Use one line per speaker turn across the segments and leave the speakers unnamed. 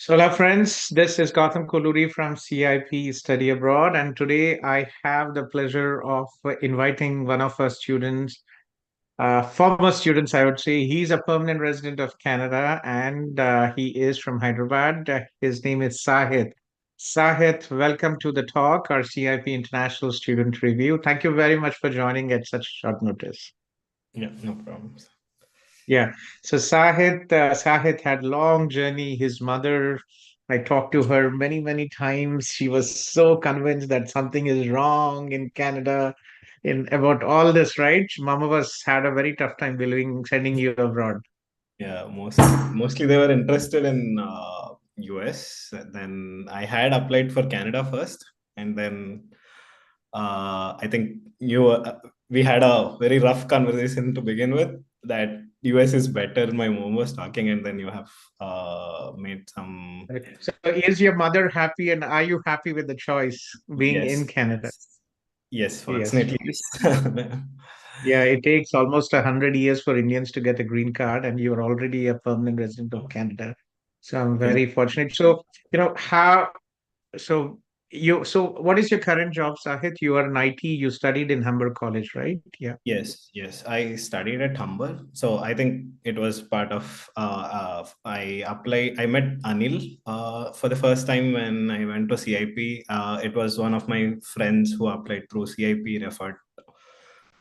So, hello friends, this is Gautham Kolluri from CIP Study Abroad, and today I have the pleasure of inviting one of our students, former students, I would say. He's a permanent resident of Canada and he is from Hyderabad. His name is Sahith. Sahith, welcome to the talk, our CIP International Student Review. Thank you very much for joining at such short notice.
Yeah, no problems.
Yeah. So Sahith had long journey. His mother, I talked to her many, many times. She was so convinced that something is wrong in Canada in about all this, right? Mama was had a very tough time believing sending you abroad.
Yeah, mostly they were interested in US. Then I had applied for Canada first, and then I think we had a very rough conversation to begin with that US is better. My mom was talking, and then you have made some.
Right. So is your mother happy and are you happy with the choice being in
Yes,
Canada?
yes, yes.
Yes.
Fortunately, yes.
Yeah, it takes almost 100 years for Indians to get a green card, and you're already a permanent resident of Canada. So I'm
Yes.
very fortunate. So, how so so what is your current job, Sahith? You are an IT, you studied in Humber College, right? Yeah.
Yes, yes. I studied at Humber, so I think it was part of. I applied. I met Anil for the first time when I went to CIP. It was one of my friends who applied through CIP referred,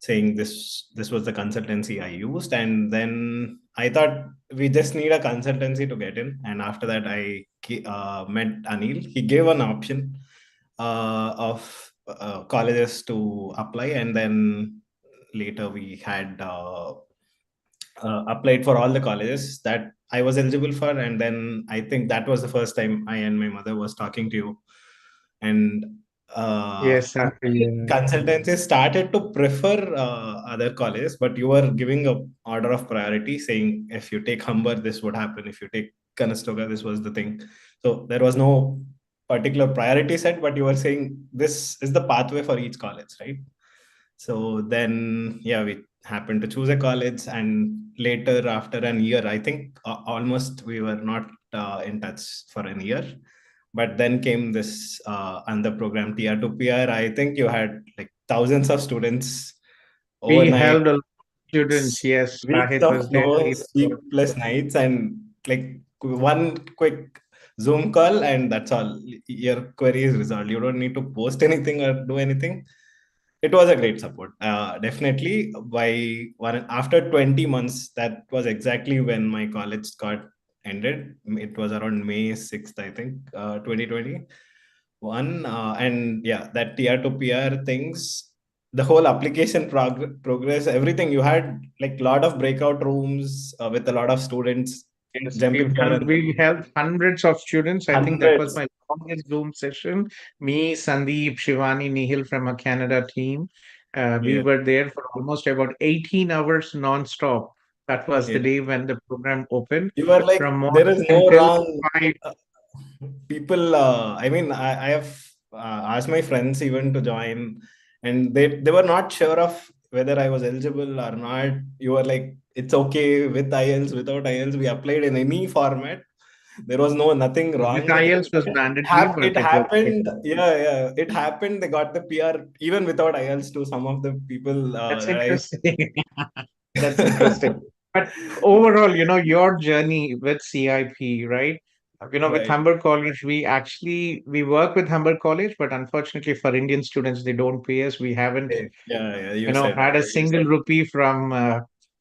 saying this was the consultancy I used, and then I thought we just need a consultancy to get in. And after that, I met Anil. He gave an option of colleges to apply, and then later we had applied for all the colleges that I was eligible for, and then I think that was the first time I and my mother was talking to you, and
Yes, yeah.
consultancy started to prefer other colleges, but you were giving a order of priority, saying if you take Humber, this would happen. If you take Conestoga, this was the thing. So there was no particular priority set, but you were saying this is the pathway for each college, right? So then, yeah, we happened to choose a college, and later, after an year, I think almost we were not in touch for a year. But then came this under program TR to PR. I think you had like thousands of students
We
overnight,
helped a lot of students. Yes,
weeks
Sahith
of
was there.
no
We
sleep plus nights, and like one quick Zoom call, and that's all. Your query is resolved. You don't need to post anything or do anything. It was a great support. Definitely by one after 20 months, that was exactly when my college got ended. It was around May 6th, I think, 2021. And yeah, that TR to PR things, the whole application progress, everything, you had like a lot of breakout rooms with a lot of students
Yes,
jumping here and
we helped hundreds of students. I think that was
hundreds.
my longest Zoom session. Me, Sandeep, Shivani, Nihil from a Canada team. We
Yeah,
were there for almost about 18 hours non-stop. That was the
yeah.
day when the program opened
You were like,
from
there
morning
is no
until
wrong.
5.
uh, People, I mean, I have asked my friends even to join, and they were not sure of whether I was eligible or not. You were like, it's okay with IELTS, without IELTS. We applied in any format. There was nothing
With
wrong with it.
IELTS was mandatory,
It
but it was
happened. Yeah, yeah. It happened. They got the PR even without IELTS to some of the people
that's
that I.
interesting. That's interesting. But overall, your journey with CIP, right? With
Right.
Humber College, we work with Humber College, but unfortunately for Indian students, they don't pay us. We haven't,
Yeah, yeah. You said.
had a single rupee from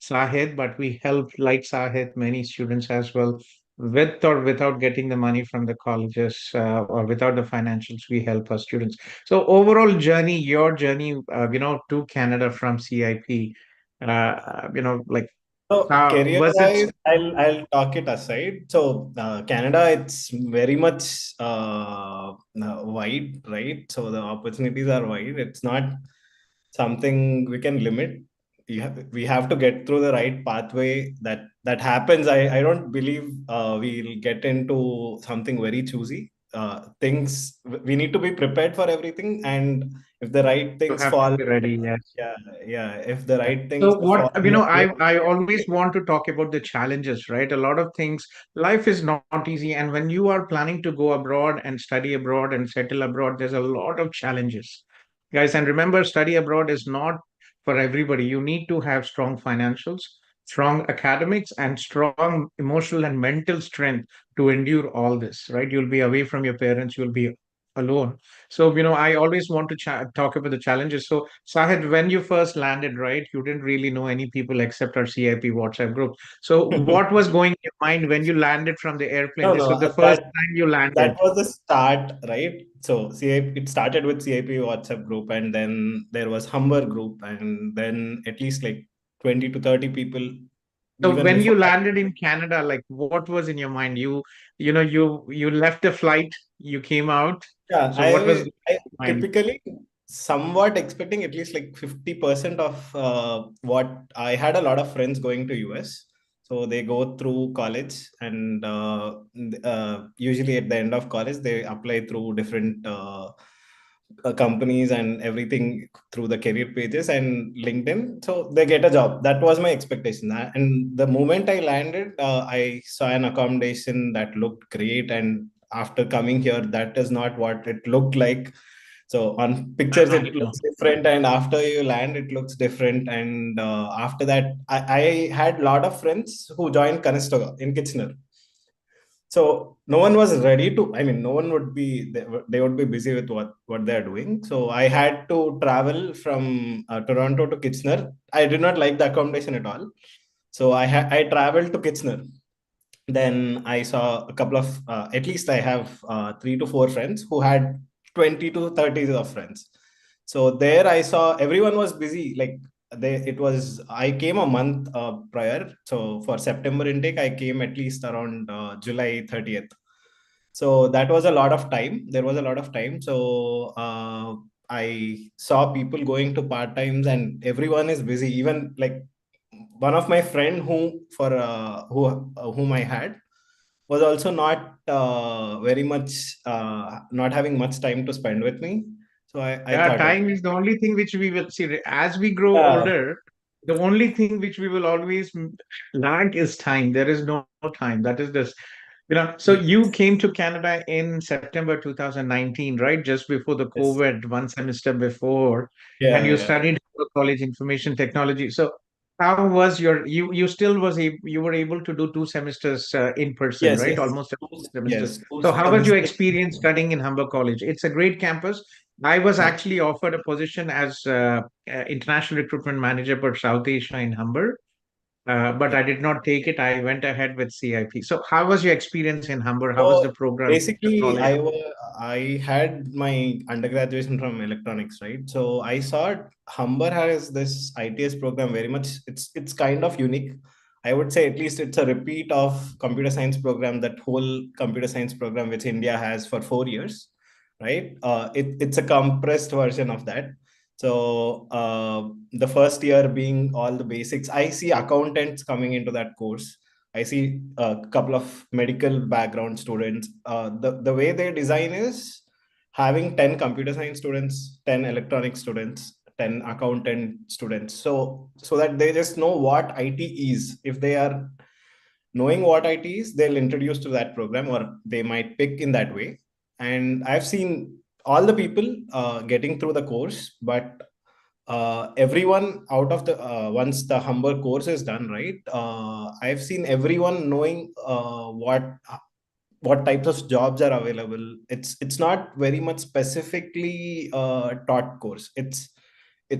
Sahid, but we helped, like Sahid, many students as well, with or without getting the money from the colleges or without the financials. We help our students. So overall journey, your journey, to Canada from CIP, like
So
how was it?
career-wise, I'll talk it aside. So Canada, it's very much wide, right? So the opportunities are wide. It's not something we can limit. We have to get through the right pathway. That happens. I don't believe we'll get into something very choosy. Things we need to be prepared for everything, and If the right
You
things
have to
fall,
be ready. Yes.
yeah, yeah. If the
Yeah.
right things
So
fall
what,
in your way,
I always want to talk about the challenges, right? A lot of things, life is not easy. And when you are planning to go abroad and study abroad and settle abroad, there's a lot of challenges. Guys, and remember, study abroad is not for everybody. You need to have strong financials, strong academics, and strong emotional and mental strength to endure all this, right? You'll be away from your parents, you'll be alone. So, I always want to talk about the challenges. So, Sahid, when you first landed, right, you didn't really know any people except our CIP WhatsApp group. So, what was going in your mind when you landed from the airplane?
no,
This
no,
was the first
that
time you
that
landed.
was the start, right? So CIP, it started with CIP WhatsApp group, and then there was Humber group, and then at least like 20 to 30 people
So,
even
when you
before that.
landed in Canada, like, what was in your mind? You left the flight, you came out.
Yeah,
So, what was in
I
your mind?
typically somewhat expecting at least like 50% of what I had a lot of friends going to US. So they go through college, and usually at the end of college, they apply through different companies and everything through the career pages and LinkedIn. So they get a job. That was my expectation. And the moment I landed, I saw an accommodation that looked great. And after coming here, that is not what it looked like. So on pictures,
I
it
know.
looks different, and after you land, it looks different. And after that, I had a lot of friends who joined Conestoga in Kitchener. So no one was ready to, I mean, no one would be, they would be busy with what they're doing. So I had to travel from Toronto to Kitchener. I did not like the accommodation at all. So I traveled to Kitchener. Then I saw a couple of, at least I have 3 to 4 friends who had 20 to 30 of friends. So there I saw everyone was busy. Like it was, I came a month prior. So for September intake, I came at least around July 30th. So that was a lot of time. There was a lot of time. So I saw people going to part times, and everyone is busy. Even like one of my friend whom I had was also not very much not having much time to spend with me. So I
Yeah,
thought, okay,
time is the only thing which we will see. As we grow
yeah,
older, the only thing which we will always lack is time. There is no time. That is this. So you
yes,
came to Canada in September 2019, right? Just before the
yes,
COVID, one semester before, and
yeah,
you
yeah,
studied college information technology. So how was you still you were able to do 2 semesters in person,
yes,
right?
yes,
Almost semesters.
yes, two
So how was your
semesters.
experience studying in Humber College? It's a great campus. I was actually offered a position as international recruitment manager for South Asia in Humber, but I did not take it. I went ahead with CIP. So, how was your experience in Humber? How was the
So
program, the
basically,
college?
I had my undergraduation from electronics, right? So I saw Humber has this ITS program very much. It's kind of unique. I would say at least it's a repeat of computer science program, that whole computer science program which India has for 4 years, right? It's a compressed version of that. So the first year being all the basics. I see accountants coming into that course. I see a couple of medical background students. The way they design is having 10 computer science students, 10 electronic students, 10 accountant students. So that they just know what IT is. If they are knowing what IT is, they'll introduce to that program, or they might pick in that way. And I've seen all the people getting through the course, but everyone out of the once the Humber course is done, right? I've seen everyone knowing what types of jobs are available. It's not very much specifically taught course. It's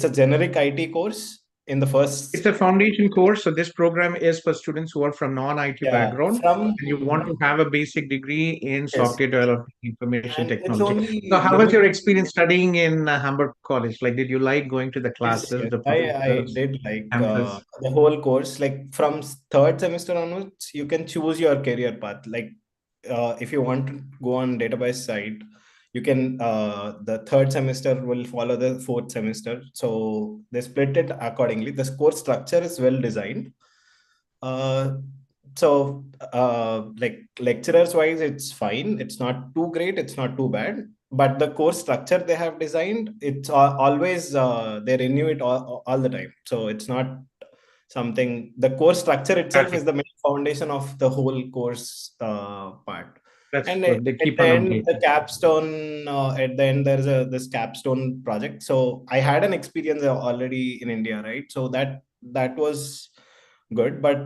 a generic IT course in the
It's
first,
a foundation course. So, this program is for students who are from non-IT
yeah,
background
from,
and you want to have a basic degree in
yes,
software development, information
and it's
technology. So,
only
how was your
limited.
experience studying in Humber College? Like, did you like going to the
Yes,
classes,
yes.
the
I
professors,
did like
campus?
the whole course. Like from third semester onwards, you can choose your career path. Like if you want to go on database side, you can. The third semester will follow the fourth semester. So they split it accordingly. The course structure is well designed. Uh, like lecturers wise, it's fine. It's not too great. It's not too bad. but the course structure they have designed, it's always they renew it all the time. So it's not something. The course structure itself is
Static.
the main foundation of the whole course part.
That's
And
good. They
at
keep
the
on
end, the
updating.
capstone. At the end, there's a this capstone project. So I had an experience already in India, right? So that was good. But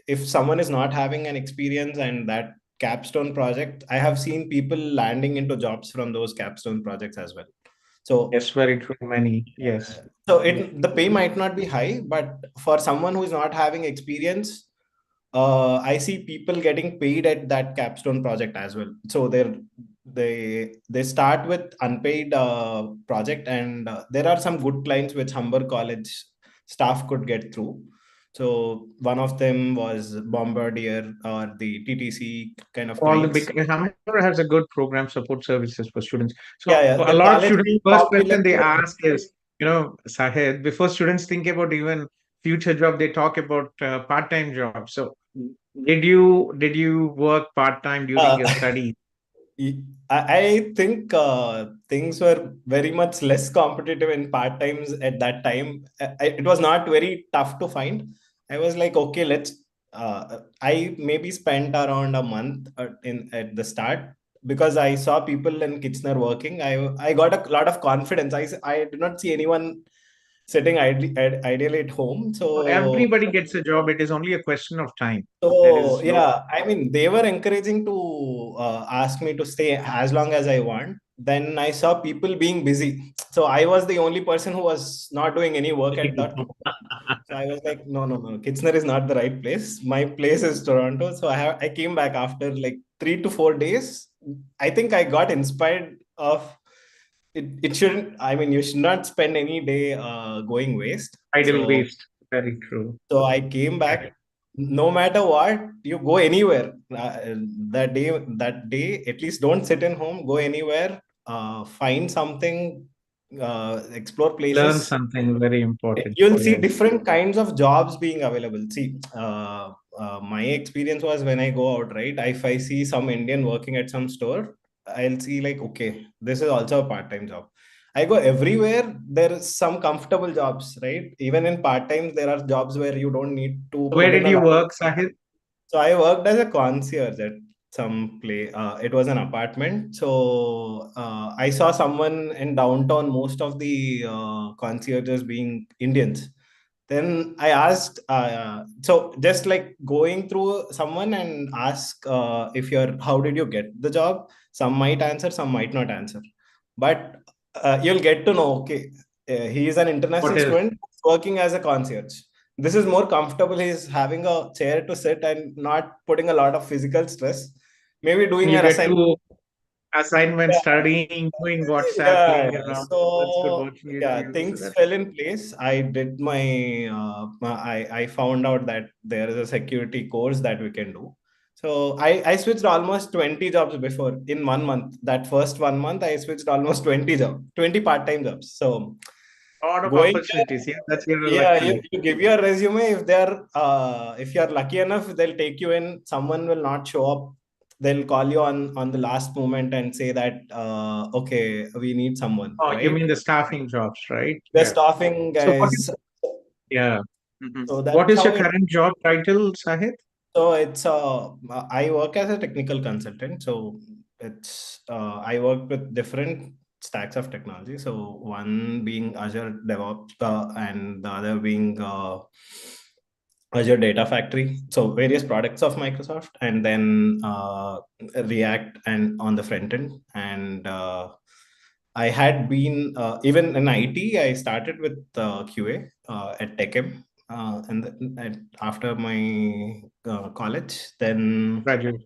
if someone is not having an experience and that capstone project, I have seen people landing into jobs from those capstone projects as well. So
Yes, very true. Many. Yes.
the pay might not be high, but for someone who is not having experience, I see people getting paid at that capstone project as well. So they start with unpaid project, and there are some good clients which Humber College staff could get through. So one of them was Bombardier or the TTC kind of
All the
clients.
big Hammer has a good program support services for students.
Yeah,
So
yeah.
a
The
lot of
college
students,
being
first
popular.
question they ask is, Sahid, before students think about even future job, they talk about part-time jobs. So did you work part-time during
Uh,
your study?
I think things were very much less competitive in part times at that time. It was not very tough to find. I was like, okay, let's. I maybe spent around a month in at the start because I saw people in Kitchener working. I got a lot of confidence. I did not see anyone sitting ideally at home. So
Everybody gets a job. It is only a question of time. There
so
is no
yeah, I mean, they were encouraging to ask me to stay as long as I want. Then I saw people being busy, so I was the only person who was not doing any work at that moment. So I was like, no, no, no, Kitchener is not the right place. My place is Toronto. So I came back after like 3 to 4 days. I think I got inspired of it. It shouldn't. I mean, you should not spend any day going waste.
idle
So
waste. Very true.
so I came back. No matter what, you go anywhere. That day, at least don't sit in home. Go anywhere. Find something. Explore
Learn
places.
something very important.
You'll see
Yes.
different kinds of jobs being available. See, my experience was when I go out, right? If I see some Indian working at some store, I'll see like, okay, this is also a part-time job. I go everywhere. There is some comfortable jobs, right? Even in part-time, there are jobs where you don't need to
Where
put in
did
a
you
lot.
work, Sahid?
So I worked as a concierge at some play. It was an apartment. So I saw someone in downtown. Most of the concierges being Indians. Then I asked. So just like going through someone and ask if you're. How did you get the job? Some might answer, some might not answer. But you'll get to know. Okay, he is an international
What is?
student working as a concierge. This is more comfortable. He's having a chair to sit and not putting a lot of physical stress. Maybe doing
You
an
get
assignment.
to assignment,
Yeah,
studying, doing what's
yeah,
happening
yeah.
around. That's good
So
watching
yeah,
YouTube. So
things
that's
fell in place. I did I found out that there is a security course that we can do. So I switched almost 20 jobs before in 1 month. That first 1 month, I switched almost 20 jobs, 20 part-time jobs. So
a lot of
going
opportunities. Yeah, that's you're
yeah,
lucky.
you give your resume. If you're lucky enough, they'll take you in. Someone will not show up. They'll call you on the last moment and say that okay, we need someone,
Oh, you
right?
mean the staffing jobs, right?
The
Yeah.
staffing
So what
guys.
is, yeah. Mhm.
So
What
that's
is
how
your
it.
current job title, Sahid?
So it's I work as a technical consultant. So it's I work with different stacks of technology. So one being Azure DevOps and the other being Azure Data Factory. So various products of Microsoft, and then React and on the front end. And I had been even in IT. I started with QA at TechM, and after my college, then
Graduate.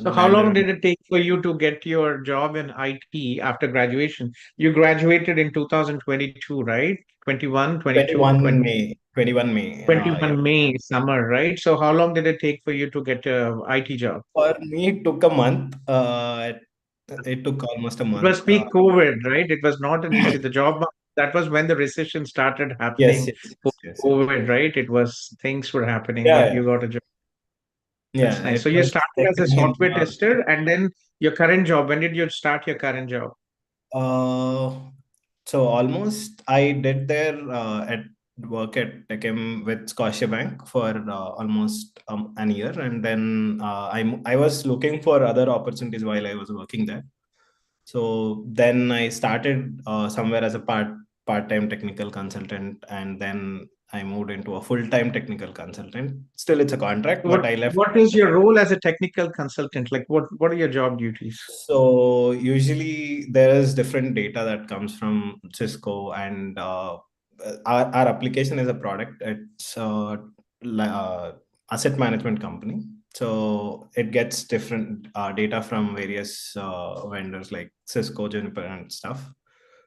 So how long
landed
did it take for you to get your job in IT after graduation? You graduated in 2022, right? 21, 22,
21
20.
May, 21 May. Yeah.
21 May summer, right? So how long did it take for you to get a IT job?
For me, it took a month. It took almost a
It was
month.
peak COVID, right? It was not an easy. The job that was when the recession started
Yes,
happening
yes,
post
yes, yes.
COVID, right? It was things were happening,
Yeah,
but
yeah.
you got a job. That's
Yeah,
nice.
it
So you
was
started as a
second in.
software tester, and then your current job. When did you start your current job?
Uh, so almost I did there at work at Techem with Scotiabank for almost an year, and then I was looking for other opportunities while I was working there. So then I started somewhere as a part-time technical consultant, and then I moved into a full-time technical consultant. Still, it's a contract, but
What
I left.
What is your role as a technical consultant? Like, what are your job duties?
So usually there is different data that comes from Cisco, and our application is a product. It's asset management company. So it gets different data from various vendors like Cisco, Juniper, and stuff.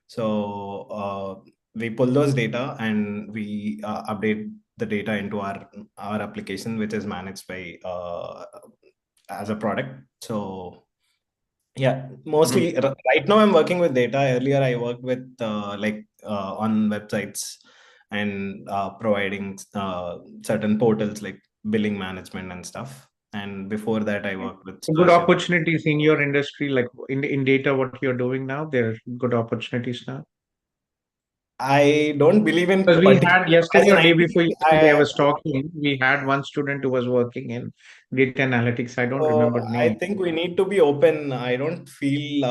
So we pull those data and we update the data into our application, which is managed by as a product. So yeah,
Mhm.
mostly right now I'm working with data. Earlier I worked with on websites and providing certain portals like billing management and stuff. And before that I worked with
So good
Scholarship.
opportunities in your industry, like in data, what you're doing now, there are good opportunities now.
I don't believe in
Because we
particular
had
as
yesterday
an
or day
IT.
before yesterday, I was talking. We had one student who was working in data analytics. I don't
So
remember
I
name.
think we need to be open. I don't feel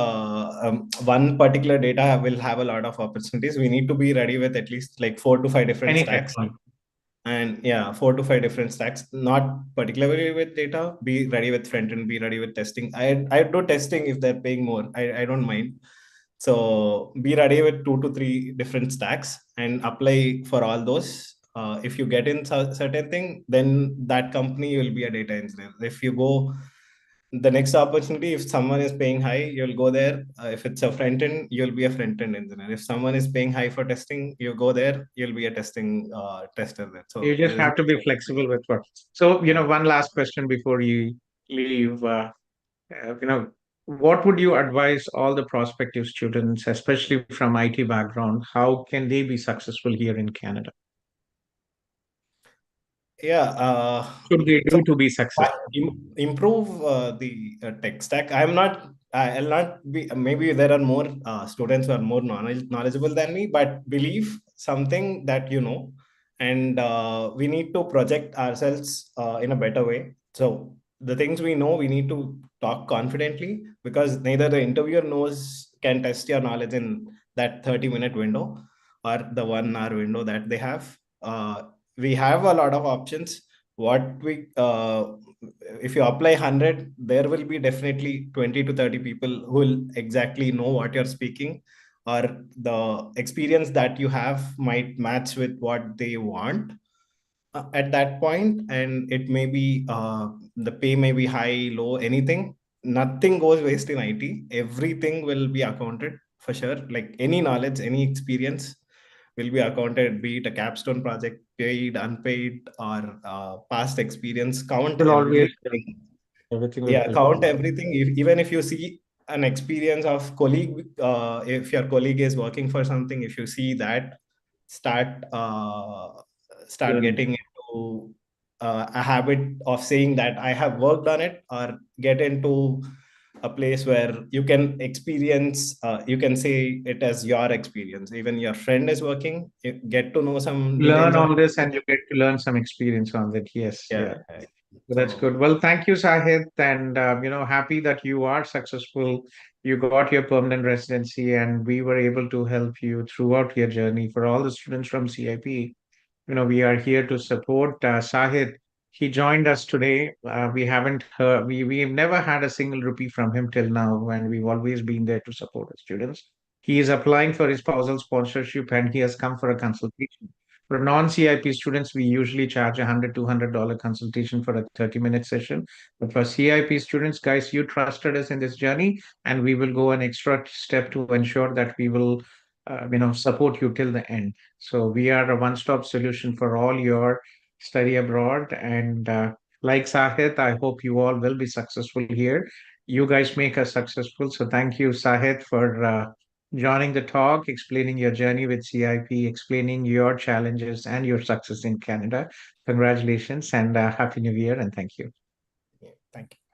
one particular data will have a lot of opportunities. We need to be ready with at least like 4 to 5 different
Any
stacks.
technology.
And yeah, 4 to 5 different stacks, not particularly with data. Be ready with front end, be ready with testing. I do testing if they're paying more. I don't mind. So be ready with 2 to 3 different stacks and apply for all those. If you get in certain thing, then that company will be a data engineer. If you go the next opportunity, if someone is paying high, you'll go there. If it's a front end, you'll be a front end engineer. If someone is paying high for testing, you go there, you'll be a testing tester there.
You
So
just
there is
have to be flexible with what. So, one last question before you leave. What would you advise all the prospective students, especially from IT background? How can they be successful here in Canada?
yeah.
Should they
So
do to be successful?
improve the tech stack. I'll not be. Maybe there are more students who are more knowledgeable than me, but believe something that you know, and we need to project ourselves in a better way. So the things we know, we need to talk confidently because neither the interviewer knows can test your knowledge in that 30-minute window or the 1 hour window that they have. We have a lot of options. What we If you apply 100, there will be definitely 20 to 30 people who will exactly know what you're speaking, or the experience that you have might match with what they want at that point. And it may be the pay may be high, low, anything. Nothing goes waste in IT. Everything will be accounted for sure. Like any knowledge, any experience will be accounted, be it a capstone project, paid, unpaid, or past experience. Count
Will always
everything.
everything will
Yeah,
help.
count everything. Even if you see an experience of colleague, if your colleague is working for something, if you see that, start start
Learning.
getting into a habit of saying that I have worked on it, or get into a place where you can experience, you can say it as your experience. Even your friend is working, you get to know some
Learn
details of
on
it.
this and you get to learn some experience on it. Yes,
Yeah.
yeah. That's
So
good. Well, thank you, Sahid, and happy that you are successful. You got your permanent residency, and we were able to help you throughout your journey. For all the students from CIP, we are here to support Sahid. He joined us today. We haven't heard, we've never had a single rupee from him till now, and we've always been there to support the students. He is applying for his spousal sponsorship, and he has come for a consultation. For non-CIP students, we usually charge $100 consultation for a 30-minute session. But for CIP students, guys, you trusted us in this journey, and we will go an extra step to ensure that we will, support you till the end. So we are a one-stop solution for all your study abroad. And like Sahith, I hope you all will be successful here. You guys make us successful. So thank you, Sahith, for joining the talk, explaining your journey with CIP, explaining your challenges and your success in Canada. Congratulations and Happy New Year and thank you.
Thank you.